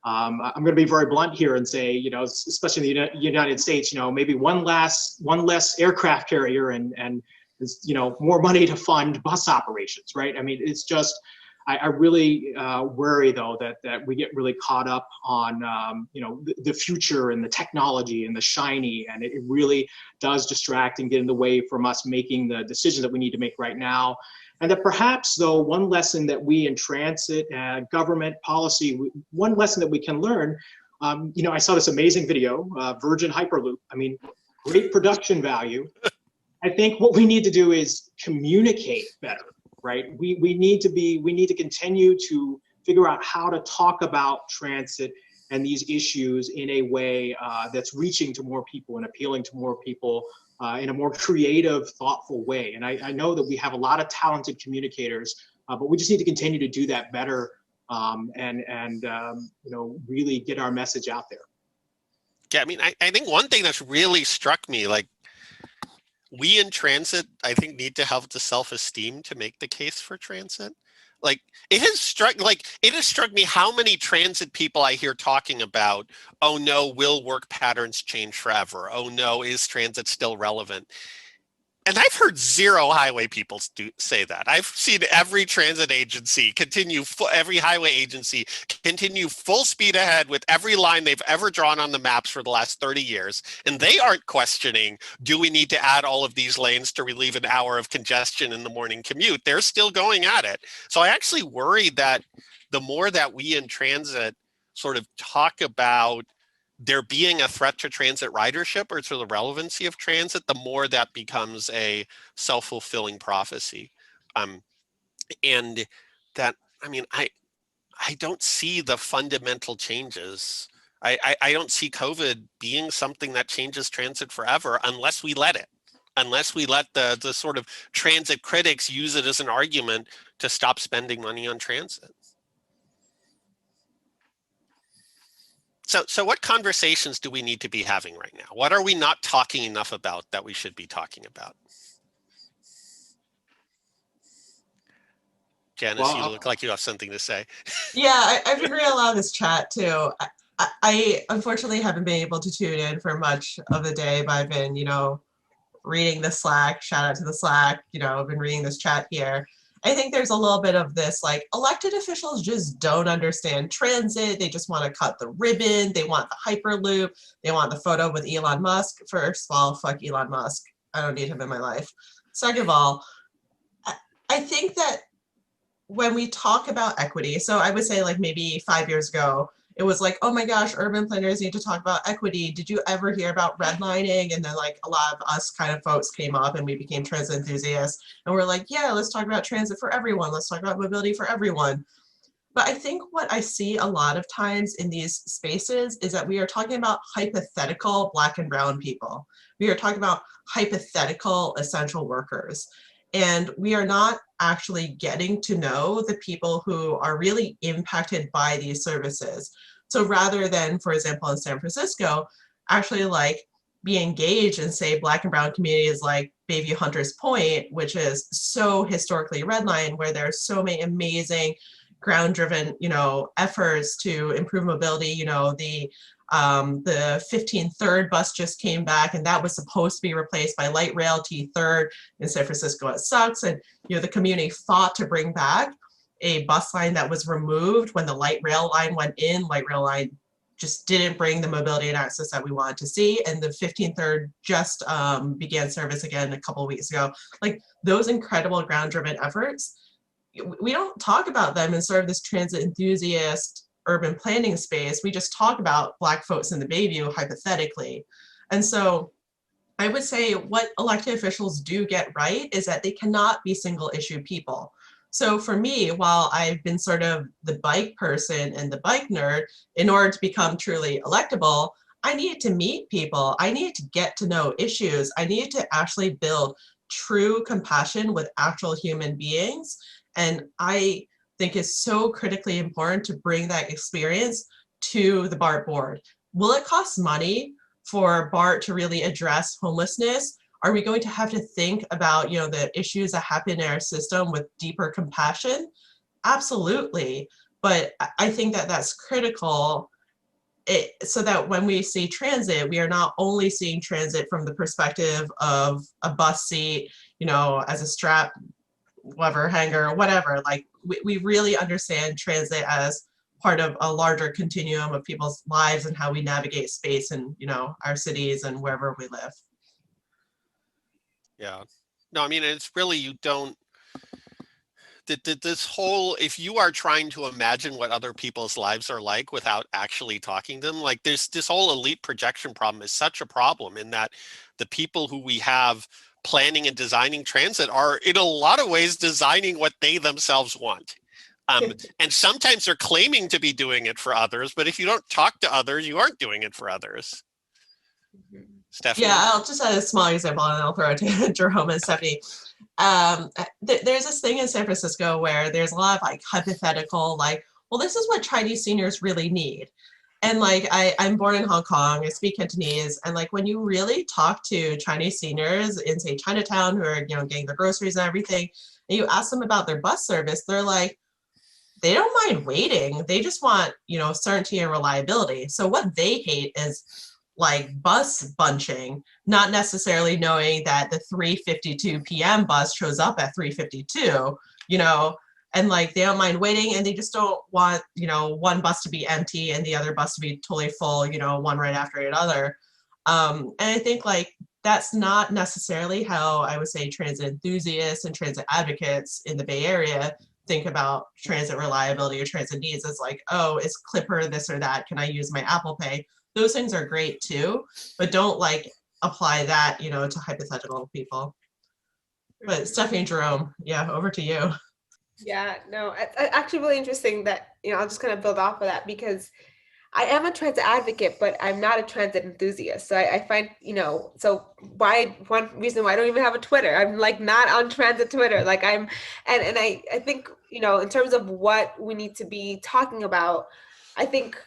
I'm going to be very blunt here and say, especially in the United States, maybe one less aircraft carrier and more money to fund bus operations, right? I mean, it's just, I really worry though that we get really caught up on the future and the technology and the shiny, and it really does distract and get in the way from us making the decisions that we need to make right now. And that perhaps though, one lesson that we in transit and government policy, one lesson that we can learn, I saw this amazing video, Virgin Hyperloop. I mean, great production value. I think what we need to do is communicate better. Right? We need to continue to figure out how to talk about transit and these issues in a way that's reaching to more people and appealing to more people in a more creative, thoughtful way. And I know that we have a lot of talented communicators, but we just need to continue to do that better and really get our message out there. Yeah, I mean, I think one thing that's really struck me, like, we in transit, I think, need to have the self-esteem to make the case for transit. Like, it has struck me how many transit people I hear talking about, oh no, will work patterns change forever? Oh no, is transit still relevant? And I've heard 0 highway people say that. I've seen every transit agency every highway agency continue full speed ahead with every line they've ever drawn on the maps for the last 30 years. And they aren't questioning, do we need to add all of these lanes to relieve an hour of congestion in the morning commute? They're still going at it. So I actually worry that the more that we in transit sort of talk about there being a threat to transit ridership or to the relevancy of transit, the more that becomes a self-fulfilling prophecy. And that, I mean, I don't see the fundamental changes. I don't see COVID being something that changes transit forever unless we let it. unless we let the sort of transit critics use it as an argument to stop spending money on transit. So what conversations do we need to be having right now? What are we not talking enough about that we should be talking about? Janice, you look like you have something to say. Yeah, I've been reading a lot of this chat too. I unfortunately haven't been able to tune in for much of the day, but I've been, reading the Slack, shout out to the Slack, I've been reading this chat here. I think there's a little bit of this, like, elected officials just don't understand transit. They just want to cut the ribbon. They want the Hyperloop. They want the photo with Elon Musk. First of all, fuck Elon Musk. I don't need him in my life. Second of all, I think that when we talk about equity, so I would say like maybe 5 years ago, it was like, oh my gosh, urban planners need to talk about equity. Did you ever hear about redlining? And then like a lot of us kind of folks came up and we became transit enthusiasts. And we're like, yeah, let's talk about transit for everyone. Let's talk about mobility for everyone. But I think what I see a lot of times in these spaces is that we are talking about hypothetical Black and brown people. We are talking about hypothetical essential workers. And we are not actually getting to know the people who are really impacted by these services. So rather than, for example, in San Francisco, actually like be engaged in, say, Black and brown communities like Bayview Hunters Point, which is so historically redlined, where there's so many amazing ground-driven, efforts to improve mobility. The 15 third bus just came back, and that was supposed to be replaced by light rail T third in San Francisco. It sucks, and the community fought to bring back a bus line that was removed when the light rail line went in. Light rail line just didn't bring the mobility and access that we wanted to see, and the 15 third just began service again a couple of weeks ago. Like, those incredible ground-driven efforts, we don't talk about them in sort of this transit enthusiast urban planning space. We just talk about Black folks in the Bayview hypothetically. And so I would say what elected officials do get right is that they cannot be single issue people. So for me, while I've been sort of the bike person and the bike nerd, in order to become truly electable, I needed to meet people. I needed to get to know issues. I needed to actually build true compassion with actual human beings. And I think is so critically important to bring that experience to the BART board. Will it cost money for BART to really address homelessness? Are we going to have to think about, the issues that happen in our system with deeper compassion? Absolutely. But I think that that's critical, so that when we see transit, we are not only seeing transit from the perspective of a bus seat, as a strap, whatever, hanger, whatever. Like, we really understand transit as part of a larger continuum of people's lives and how we navigate space in, our cities and wherever we live. Yeah. No, I mean, it's really, you don't, this whole, if you are trying to imagine what other people's lives are like without actually talking to them, like this whole elite projection problem is such a problem, in that the people who we have planning and designing transit are in a lot of ways designing what they themselves want. And sometimes they're claiming to be doing it for others, but if you don't talk to others, you aren't doing it for others. Stephanie? Yeah, I'll just add a small example and I'll throw it to Jerome and Stephanie. There's this thing in San Francisco where there's a lot of like hypothetical, like, well, this is what Chinese seniors really need. And like, I'm born in Hong Kong, I speak Cantonese, and like when you really talk to Chinese seniors in, say, Chinatown, who are, getting their groceries and everything, and you ask them about their bus service, they're like, they don't mind waiting. They just want, certainty and reliability. So what they hate is like bus bunching, not necessarily knowing that the 3:52 p.m. bus shows up at 3:52, and like they don't mind waiting, and they just don't want, one bus to be empty and the other bus to be totally full, one right after another. And I think like that's not necessarily how I would say transit enthusiasts and transit advocates in the Bay Area think about transit reliability or transit needs. As like, oh, is Clipper this or that? Can I use my Apple Pay? Those things are great too, but don't like apply that, to hypothetical people. But Stephanie and Jerome, yeah, over to you. Yeah, no, it's actually really interesting that, I'll just kind of build off of that, because I am a transit advocate, but I'm not a transit enthusiast. So I find, so one reason why I don't even have a Twitter, I'm like not on transit Twitter. Like and I think, in terms of what we need to be talking about, I think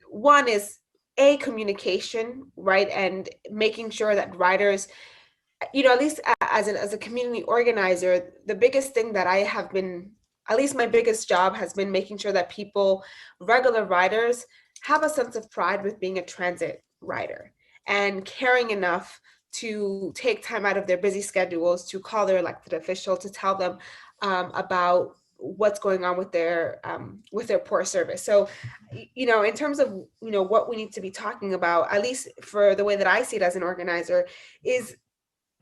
one is communication, right? And making sure that riders, at least as a community organizer, the biggest thing that I have been, at least my biggest job has been making sure that people, regular riders, have a sense of pride with being a transit rider and caring enough to take time out of their busy schedules to call their elected official to tell them about what's going on with their poor service. So, in terms of, what we need to be talking about, at least for the way that I see it as an organizer, is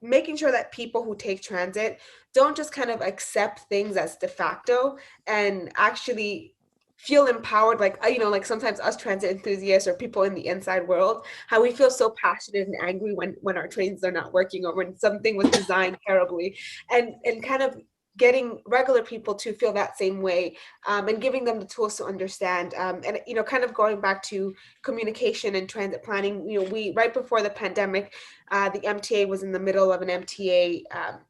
making sure that people who take transit don't just kind of accept things as de facto and actually feel empowered, like sometimes us transit enthusiasts or people in the inside world, how we feel so passionate and angry when our trains are not working or when something was designed terribly, and kind of getting regular people to feel that same way, and giving them the tools to understand, and kind of going back to communication and transit planning. We, right before the pandemic, the MTA was in the middle of an MTA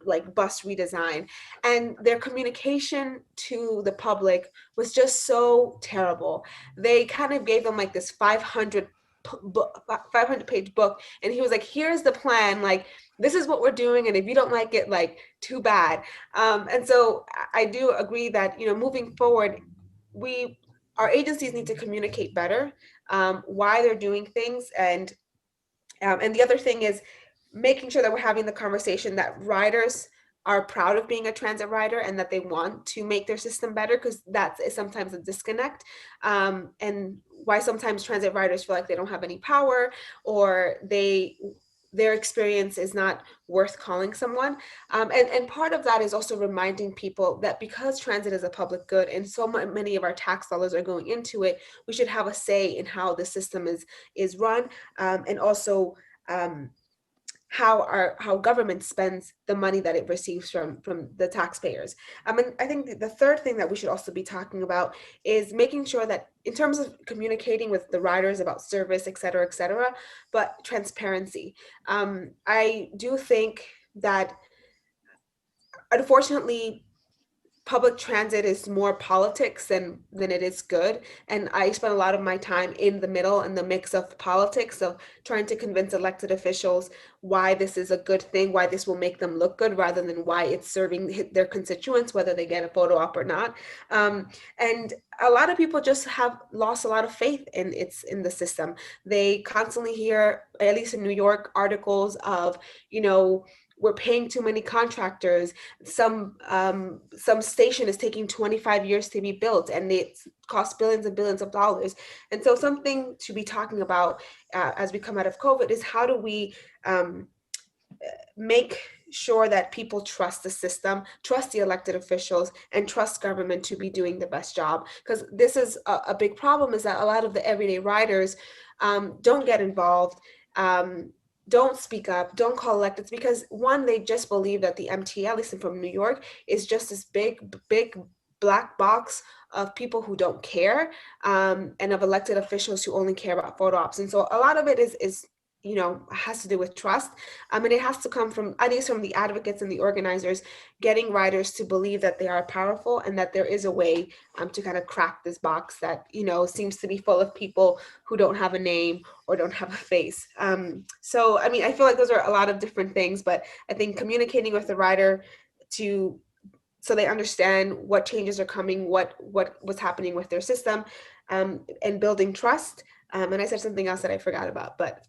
like bus redesign, and their communication to the public was just so terrible. They kind of gave them like this 500-page book, and he was like, here's the plan, like this is what we're doing, and if you don't like it, like too bad. And so I do agree that, moving forward, our agencies need to communicate better why they're doing things, and the other thing is making sure that we're having the conversation that riders are proud of being a transit rider and that they want to make their system better, because that is sometimes a disconnect, and why sometimes transit riders feel like they don't have any power, or their experience is not worth calling someone. And part of that is also reminding people that because transit is a public good and so many of our tax dollars are going into it, we should have a say in how the system is run, and also how government spends the money that it receives from the taxpayers. And I think the third thing that we should also be talking about is making sure that in terms of communicating with the riders about service, et cetera, but transparency. I do think that, unfortunately, public transit is more politics than it is good. And I spend a lot of my time in the middle, in the mix of politics, of trying to convince elected officials why this is a good thing, why this will make them look good, rather than why it's serving their constituents, whether they get a photo op or not. And a lot of people just have lost a lot of faith in the system. They constantly hear, at least in New York, articles of, we're paying too many contractors. Some station is taking 25 years to be built, and it costs billions and billions of dollars. And so something to be talking about as we come out of COVID is how do we make sure that people trust the system, trust the elected officials, and trust government to be doing the best job. Because this is a big problem, is that a lot of the everyday riders don't get involved, don't speak up, don't call electeds, because one, they just believe that the MTA, at least from New York, is just this big black box of people who don't care, and of elected officials who only care about photo ops. And so a lot of it is has to do with trust. And it has to come from, at least from the advocates and the organizers, getting riders to believe that they are powerful and that there is a way to kind of crack this box that, seems to be full of people who don't have a name or don't have a face. So, I feel like those are a lot of different things, but I think communicating with the rider so they understand what changes are coming, what's happening with their system, and building trust. And I said something else that I forgot about, but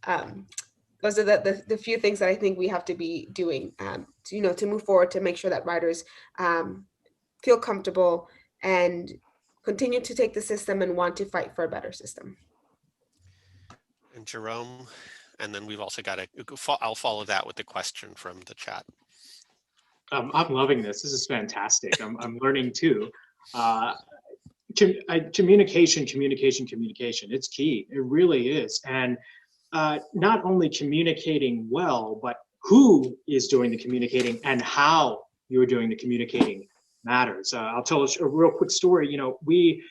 those are the few things that I think we have to be doing, to move forward, to make sure that riders feel comfortable and continue to take the system and want to fight for a better system. And Jerome, and then we've also got I'll follow that with the question from the chat. I'm loving this. This is fantastic. I'm learning too. Communication. It's key. It really is. And not only communicating well, but who is doing the communicating and how you're doing the communicating matters. I'll tell a real quick story. We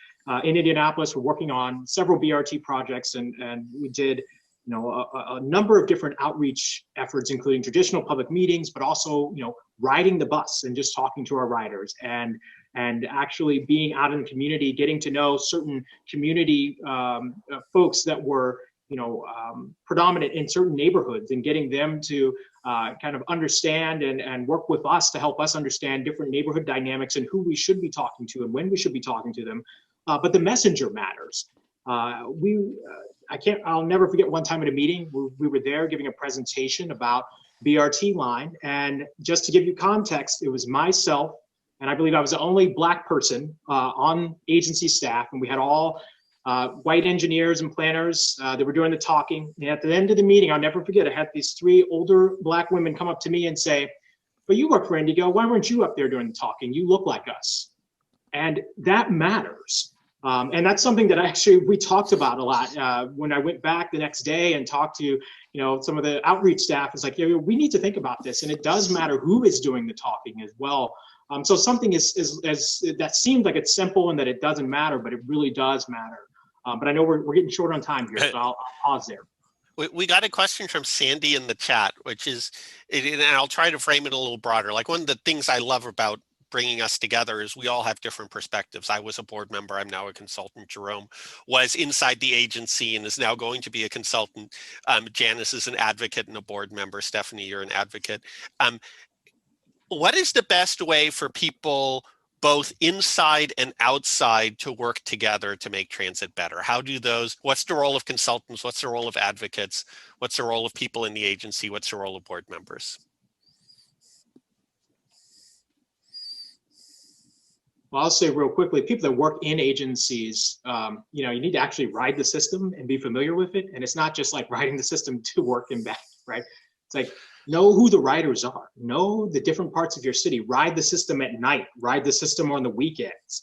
in Indianapolis, we're working on several BRT projects, and we did a number of different outreach efforts, including traditional public meetings, but also riding the bus and just talking to our riders and actually being out in the community, getting to know certain community folks that were predominant in certain neighborhoods, and getting them to kind of understand and work with us to help us understand different neighborhood dynamics and who we should be talking to and when we should be talking to them. But the messenger matters. I'll never forget one time at a meeting, we were there giving a presentation about BRT line. And just to give you context, it was myself, and I believe I was the only Black person on agency staff. And we had all white engineers and planners that were doing the talking. And at the end of the meeting, I'll never forget, I had these 3 older Black women come up to me and say, "But you work for Indigo, why weren't you up there doing the talking? You look like us." And that matters. And that's something that we talked about a lot when I went back the next day and talked to some of the outreach staff. It's like, we need to think about this, and it does matter who is doing the talking as well. So something that seems like it's simple and that it doesn't matter, but it really does matter. But I know we're getting short on time here, so I'll pause there. We got a question from Sandy in the chat, which is, and I'll try to frame it a little broader. Like, one of the things I love about bringing us together is we all have different perspectives. I was a board member. I'm now a consultant. Jerome was inside the agency and is now going to be a consultant. Janice is an advocate and a board member. Stephanie, you're an advocate. What is the best way for people both inside and outside to work together to make transit better? What's the role of consultants? What's the role of advocates? What's the role of people in the agency? What's the role of board members? Well, I'll say real quickly, people that work in agencies, you need to actually ride the system and be familiar with it. And it's not just like riding the system to work and back, right? It's like, know who the riders are, know the different parts of your city, ride the system at night, ride the system on the weekends,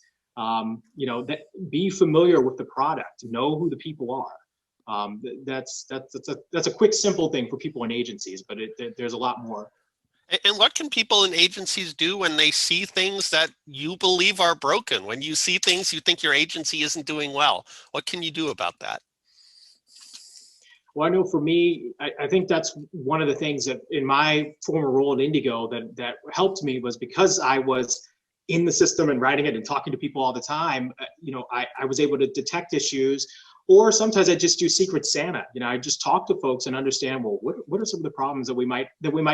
be familiar with the product, know who the people are. That's a quick, simple thing for people in agencies, but there's a lot more. And what can people in agencies do when they see things that you believe are broken? When you see things you think your agency isn't doing well, what can you do about that? Well, I know for me, I think that's one of the things that in my former role at Indigo that helped me was because I was in the system and writing it and talking to people all the time, I was able to detect issues. Or sometimes I just do Secret Santa. I just talk to folks and understand, well, what are some of the problems that we might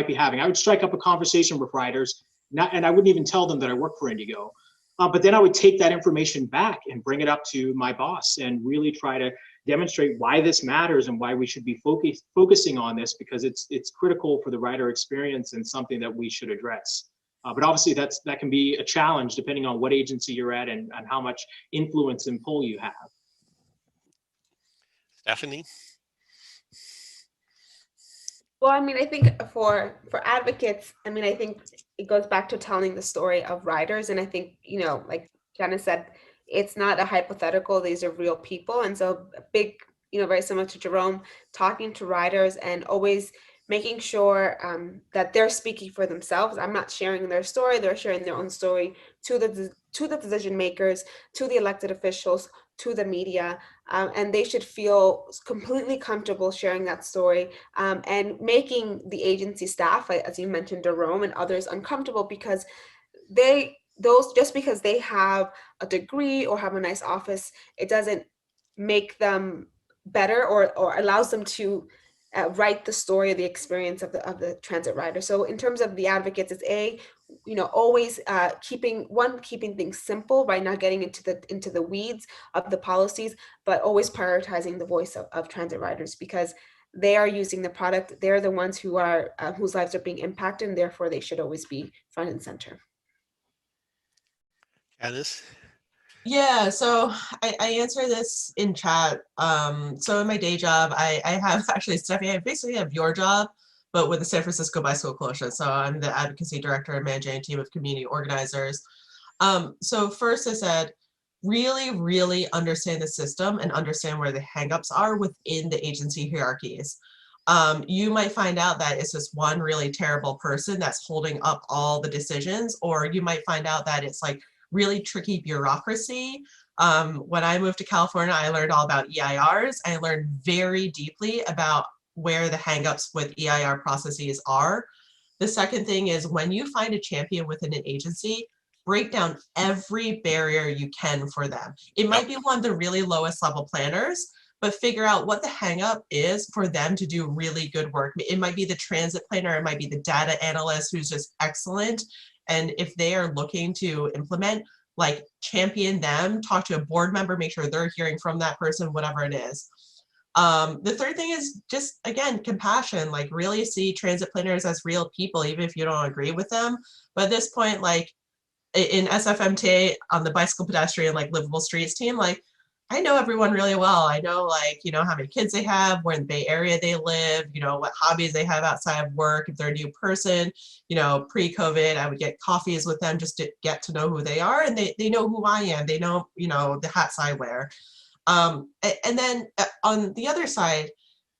be having? I would strike up a conversation with writers, and I wouldn't even tell them that I work for Indigo. But then I would take that information back and bring it up to my boss and really try to demonstrate why this matters and why we should be focusing on this, because it's critical for the writer experience and something that we should address. But obviously that can be a challenge depending on what agency you're at and how much influence and pull you have. Stephanie? Well, I think for advocates, I think it goes back to telling the story of riders. And I think, like Janice said, it's not a hypothetical, these are real people. And so a big, very similar to Jerome, talking to riders and always making sure that they're speaking for themselves. I'm not sharing their story, they're sharing their own story to the decision makers, to the elected officials, to the media, and they should feel completely comfortable sharing that story and making the agency staff, as you mentioned, Jerome and others, uncomfortable because just because they have a degree or have a nice office, it doesn't make them better or allows them to write the story, the experience of the transit rider. So in terms of the advocates, it's always keeping things simple by not getting into the weeds of the policies, but always prioritizing the voice of transit riders because they are using the product. They're the ones who are whose lives are being impacted, and therefore they should always be front and center. Janice? Yeah, so I answer this in chat. So in my day job, I have actually, Stephanie, I basically have your job, but with the San Francisco Bicycle Coalition. So I'm the advocacy director and managing a team of community organizers. So first I said, really, really understand the system and understand where the hangups are within the agency hierarchies. You might find out that it's just one really terrible person that's holding up all the decisions, or you might find out that it's like really tricky bureaucracy When I moved to California, I learned all about EIRs. I learned very deeply about where the hangups with EIR processes are. The second thing is when you find a champion within an agency, break down every barrier you can for them. It might be one of the really lowest level planners, but figure out what the hang up is for them to do really good work. It might be the transit planner, it might be the data analyst who's just excellent. And if they are looking to implement, like champion them, talk to a board member, make sure they're hearing from that person, whatever it is. The third thing is just, again, compassion, like really see transit planners as real people, even if you don't agree with them. But at this point, like in SFMTA on the bicycle pedestrian, like livable streets team, like I know everyone really well. I know, like, you know, how many kids they have, where in the Bay Area they live, you know, what hobbies they have outside of work. If they're a new person, you know, pre-COVID, I would get coffees with them just to get to know who they are. And they know who I am. They know, you know, the hats I wear. And then on the other side,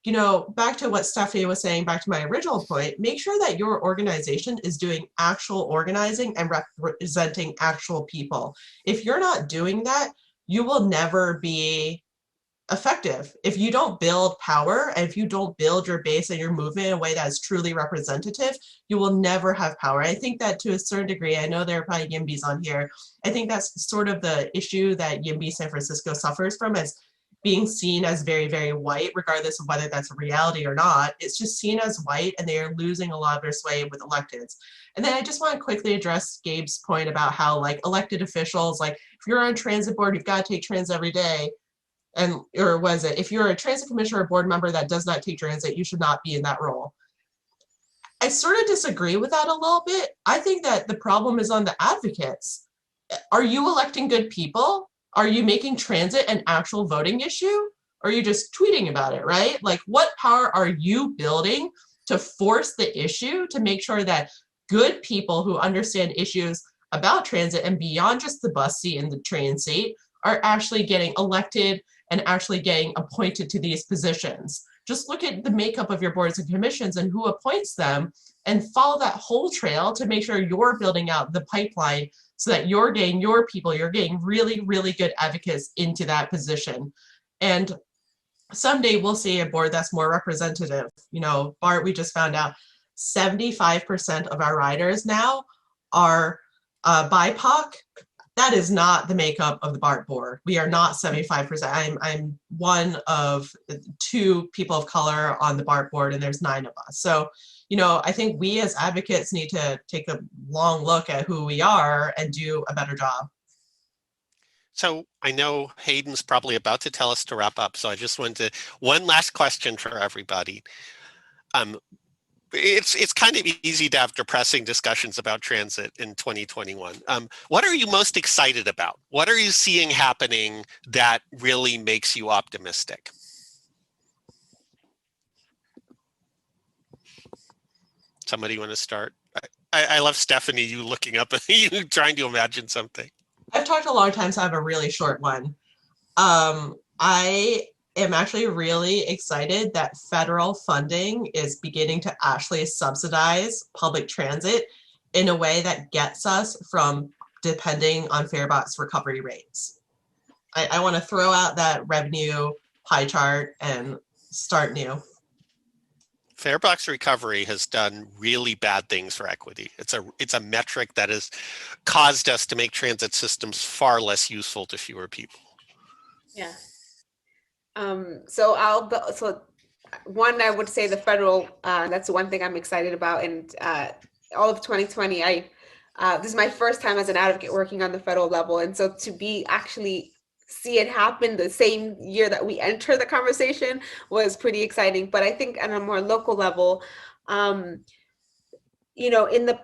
you know, back to what Stephanie was saying, back to my original point, make sure that your organization is doing actual organizing and representing actual people. If you're not doing that, you will never be effective. If you don't build power, and if you don't build your base and your movement in a way that is truly representative, you will never have power. I think that to a certain degree, I know there are probably YIMBYs on here, I think that's sort of the issue that YIMBY San Francisco suffers from, is being seen as very, very white, regardless of whether that's a reality or not. It's just seen as white, and they are losing a lot of their sway with electeds. And then I just want to quickly address Gabe's point about how, like, elected officials, like if you're on transit board, you've got to take transit every day. And, or was it, if you're a transit commissioner or board member that does not take transit, you should not be in that role. I sort of disagree with that a little bit. I think that the problem is on the advocates. Are you electing good people? Are you making transit an actual voting issue? Or are you just tweeting about it, right? Like, what power are you building to force the issue, to make sure that good people who understand issues about transit and beyond just the bus seat and the train seat are actually getting elected and actually getting appointed to these positions? Just look at the makeup of your boards and commissions and who appoints them, and follow that whole trail to make sure you're building out the pipeline so that you're getting your people, you're getting really, really good advocates into that position. And someday we'll see a board that's more representative. You know, Bart, we just found out 75% of our riders now are BIPOC. That is not the makeup of the BART board. We are not 75%. I'm one of 2 people of color on the BART board, and there's 9 of us. So, you know, I think we as advocates need to take a long look at who we are and do a better job. So I know Hayden's probably about to tell us to wrap up. So I just wanted to, one last question for everybody. It's kind of easy to have depressing discussions about transit in 2021. What are you most excited about? What are you seeing happening that really makes you optimistic? Somebody want to start? I love Stephanie, you looking up, you trying to imagine something. I've talked a long time, so I have a really short one. I am actually really excited that federal funding is beginning to actually subsidize public transit in a way that gets us from depending on fare box recovery rates. I want to throw out that revenue pie chart and start new. Fare box recovery has done really bad things for equity. It's a metric that has caused us to make transit systems far less useful to fewer people. Yeah. So one, I would say the federal, that's one thing I'm excited about. And all of 2020, this is my first time as an advocate working on the federal level. And so to be actually see it happen the same year that we enter the conversation was pretty exciting. But I think on a more local level, you know, in the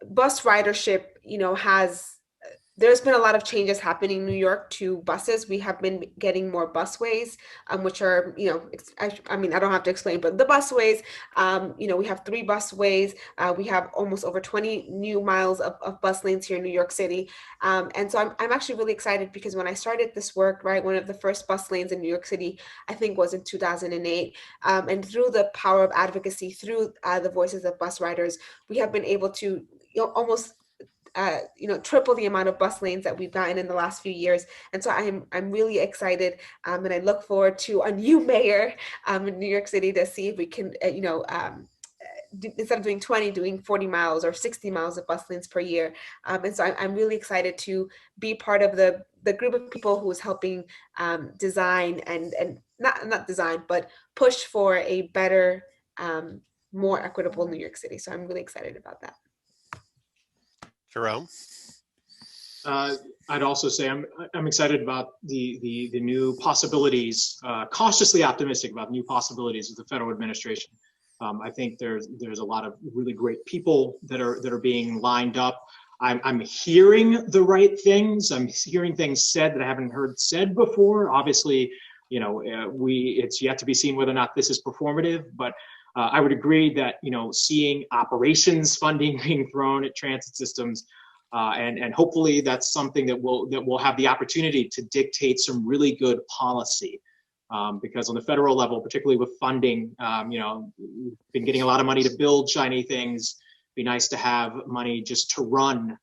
bus ridership, you know, there's been a lot of changes happening in New York to buses. We have been getting more busways, which are, you know, I mean, I don't have to explain, but the busways, you know, we have 3 busways. We have almost over 20 new miles of bus lanes here in New York City. And so I'm actually really excited because when I started this work, right, one of the first bus lanes in New York City, I think was in 2008. And through the power of advocacy, through the voices of bus riders, we have been able to, you know, almost triple the amount of bus lanes that we've gotten in the last few years. And so I'm really excited, and I look forward to a new mayor in New York City to see if we can, instead of doing 20, doing 40 miles or 60 miles of bus lanes per year. And so I'm really excited to be part of the group of people who is helping design and not design, but push for a better, more equitable New York City. So I'm really excited about that. Jerome? I'd also say I'm excited about the new possibilities, cautiously optimistic about new possibilities of the federal administration. I think there's a lot of really great people that are being lined up. I'm hearing the right things. I'm hearing things said that I haven't heard said before. Obviously, it's yet to be seen whether or not this is performative, but I would agree that, seeing operations funding being thrown at transit systems, and hopefully that's something that will have the opportunity to dictate some really good policy. Because on the federal level, particularly with funding, we've been getting a lot of money to build shiny things. Be nice to have money just to run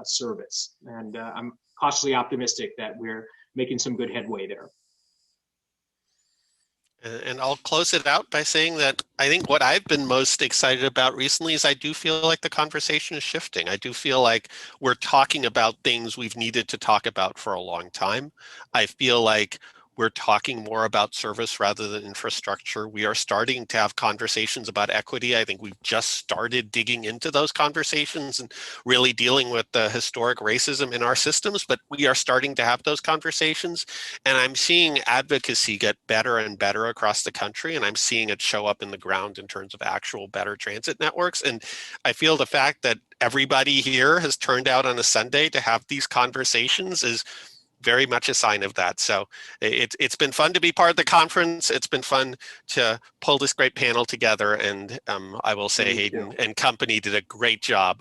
service. And I'm cautiously optimistic that we're making some good headway there. And I'll close it out by saying that I think what I've been most excited about recently is I do feel like the conversation is shifting. I do feel like we're talking about things we've needed to talk about for a long time. I feel like we're talking more about service rather than infrastructure. We are starting to have conversations about equity. I think we've just started digging into those conversations and really dealing with the historic racism in our systems, but we are starting to have those conversations. And I'm seeing advocacy get better and better across the country, and I'm seeing it show up in the ground in terms of actual better transit networks. And I feel the fact that everybody here has turned out on a Sunday to have these conversations is very much a sign of that. So it's been fun to be part of the conference. It's been fun to pull this great panel together. And I will say Hayden and company did a great job.